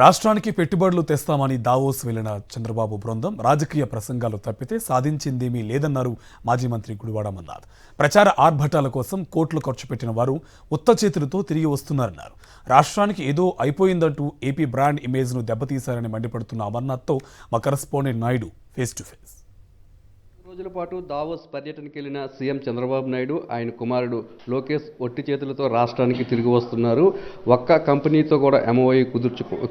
రాష్ట్రానికి పెట్టుబడులు తెస్తామని దావోస్ వెళ్లిన చంద్రబాబు బృందం రాజకీయ ప్రసంగాలు తప్పితే సాధించిందేమీ లేదన్నారు మాజీ మంత్రి గుడివాడ అమర్నాథ్. ప్రచార ఆర్భటాల కోసం కోట్లు ఖర్చు పెట్టిన వారు ఉత్త చేతులతో తిరిగి వస్తున్నారన్నారు. రాష్ట్రానికి ఏదో అయిపోయిందంటూ ఏపీ బ్రాండ్ ఇమేజ్ను దెబ్బతీశారని మండిపడుతున్న అమర్నాథ్తో మా correspondent Naidu face to face. రోజుల పాటు దావోస్ పర్యటనకి వెళ్ళిన సీఎం చంద్రబాబు నాయుడు ఆయన కుమారుడు లోకేష్ ఒట్టి చేతులతో రాష్ట్రానికి తిరిగి వస్తున్నారు. ఒక్క కంపెనీతో కూడా ఎంఓయూ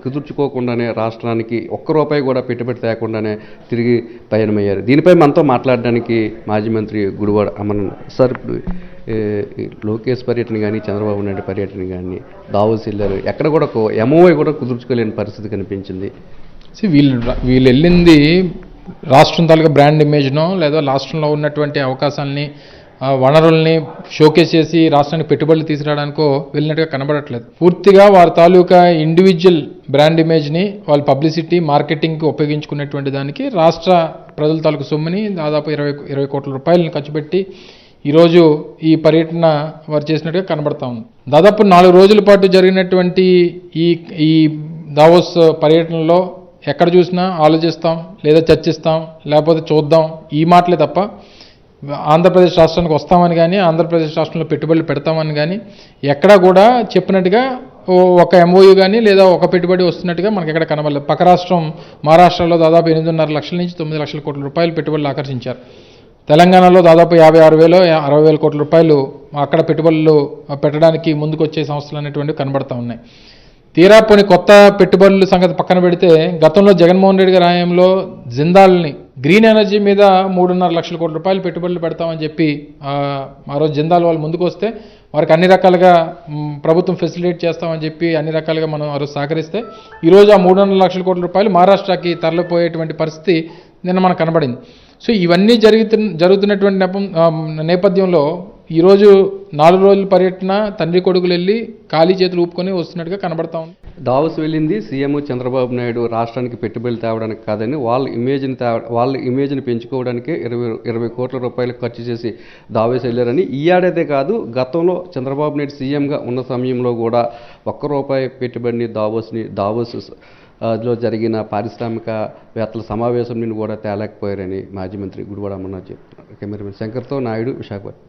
కుదుర్చుకోకుండానే రాష్ట్రానికి ఒక్క రూపాయి కూడా పెట్టుబడి తేకుండానే తిరిగి పయనమయ్యారు. దీనిపై మనతో మాట్లాడడానికి మాజీ మంత్రి గుడివాడ అమర్నాథ్ సార్, ఇప్పుడు లోకేష్ పర్యటన కానీ చంద్రబాబు నాయుడు పర్యటన కానీ దావోస్ వెళ్ళారు, ఎక్కడ కూడా ఎంఓయూ కూడా కుదుర్చుకోలేని పరిస్థితి కనిపించింది. వీళ్ళు వెళ్ళింది రాష్ట్రం తాలూకా బ్రాండ్ ఇమేజ్నో లేదా రాష్ట్రంలో ఉన్నటువంటి అవకాశాలని వనరుల్ని షోకేస్ చేసి రాష్ట్రానికి పెట్టుబడులు తీసుకురావడానికో వెళ్ళినట్టుగా కనబడట్లేదు. పూర్తిగా వారి తాలూకా ఇండివిజువల్ బ్రాండ్ ఇమేజ్ని వాళ్ళ పబ్లిసిటీ మార్కెటింగ్కి ఉపయోగించుకునేటువంటి దానికి రాష్ట్ర ప్రజల తాలూకు సొమ్ముని దాదాపు 20 కోట్ల రూపాయలను ఖర్చు పెట్టి ఈరోజు ఈ పర్యటన వారు చేసినట్టుగా కనబడతా ఉంది. దాదాపు 4 రోజుల పాటు జరిగినటువంటి ఈ దావోస్ పర్యటనలో ఎక్కడ చూసినా ఆలోచిస్తాం, లేదా చర్చిస్తాం, లేకపోతే చూద్దాం, ఈ మాటలే తప్ప ఆంధ్రప్రదేశ్ రాష్ట్రానికి వస్తామని కానీ ఆంధ్రప్రదేశ్ రాష్ట్రంలో పెట్టుబడులు పెడతామని కానీ ఎక్కడా కూడా చెప్పినట్టుగా ఒక ఎంఓయూ కానీ లేదా ఒక పెట్టుబడి వస్తున్నట్టుగా మనకి ఎక్కడ కనబడలేదు. పక్క రాష్ట్రం మహారాష్ట్రలో దాదాపు 8.5 లక్షల నుంచి 9 లక్షల కోట్ల రూపాయలు పెట్టుబడులు ఆకర్షించారు. తెలంగాణలో దాదాపు 56,000-60,000 కోట్ల రూపాయలు అక్కడ పెట్టుబడులు పెట్టడానికి ముందుకు వచ్చే సంస్థలు అనేటువంటివి కనబడతా ఉన్నాయి. తీరా పోని కొత్త పెట్టుబడుల సంగతి పక్కన పెడితే గతంలో జగన్మోహన్ రెడ్డి గారి హయాంలో జిందాల్ని గ్రీన్ ఎనర్జీ మీద 3.5 లక్షల కోట్ల రూపాయలు పెట్టుబడులు పెడతామని చెప్పి ఆ రోజు జిందాల్ వాళ్ళు ముందుకు వస్తే వారికి అన్ని రకాలుగా ప్రభుత్వం ఫెసిలిటేట్ చేస్తామని చెప్పి అన్ని రకాలుగా మనం ఆ రోజు సహకరిస్తే ఈరోజు ఆ 3.5 లక్షల కోట్ల రూపాయలు మహారాష్ట్రకి తరలిపోయేటువంటి పరిస్థితి నిన్న మనకు కనబడింది. సో ఇవన్నీ జరుగుతున్నటువంటి నేపథ్యంలో ఈరోజు 4 రోజుల పర్యటన తండ్రి కొడుకులు వెళ్ళి ఖాళీ చేతులు ఊపుకొని వస్తున్నట్టుగా కనబడతా ఉంది. దావోస్ వెళ్ళింది సీఎం చంద్రబాబు నాయుడు రాష్ట్రానికి పెట్టుబడులు తేవడానికి కాదని వాళ్ళ ఇమేజ్ని పెంచుకోవడానికే 20 కోట్ల రూపాయలు ఖర్చు చేసి దావోస్ వెళ్ళారని, ఈ ఏడాదే కాదు గతంలో చంద్రబాబు నాయుడు సీఎంగా ఉన్న సమయంలో కూడా ₹1 పెట్టుబడిని దావోస్ లో జరిగిన పారిశ్రామికవేత్తల సమావేశం నుండి కూడా తేలేకపోయారని మాజీ మంత్రి గుడివాడ అమర్నాథ్ చెప్తున్నారు. కెమెరామెన్ శంకర్తో నాయుడు, విశాఖపట్నం.